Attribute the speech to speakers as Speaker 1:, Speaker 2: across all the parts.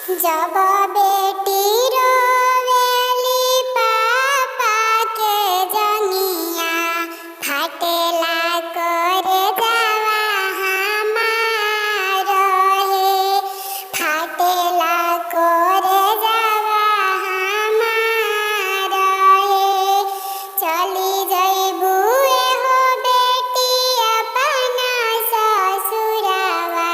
Speaker 1: जब बेटी रोवेली पापा के जंगिया फाटेला करे जावा हमार हे फाटेला करे जावा हमार हे चली जइबू हो बेटी अपना ससुरावा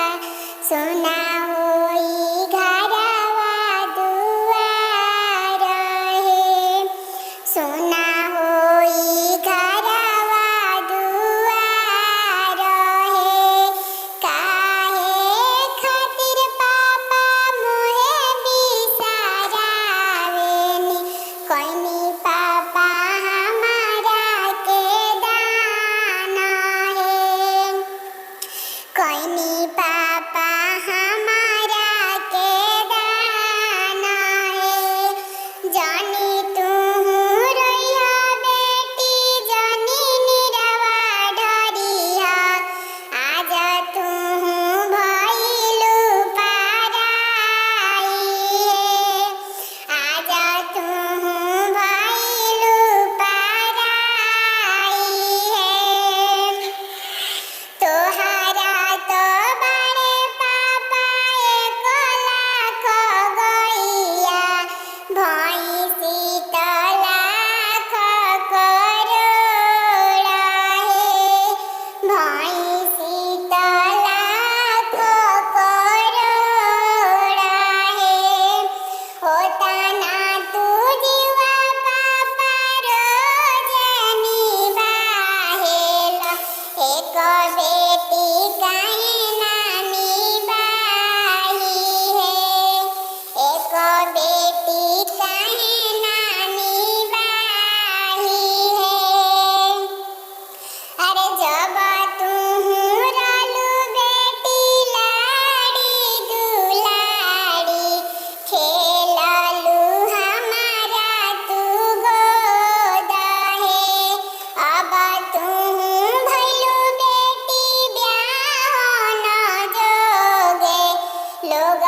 Speaker 1: सोना होई घरवा दुआर हे सोना होई घरवा दुआर हे काहे खातिर पापा मोहे बिसरावेनी कोइनी पापा हमारा के दान हे कोइनी पापा हमारा के दान हे जानी तू रोइया बेटी जानी निरवा ढरिया आज तू भइलू पाराई हे आज तू भइलू पाराई हे तोहरा तो बड़े पापा एक लाख गइया भैंसी तो लाख करोड़ हे भैंसी तो लाख करोड़ हे होता ना तू जीवा पापा रोज निभाहेला एक बेटी काहे ना निभाही हे एक बेटी काहे ना निभाही हे अरे जब तू रहलू बेटी लाड़ी दुलारी खेललू हमारा तू गोद हे अब तू भइलू बेटी ब्याह न जोगे लोग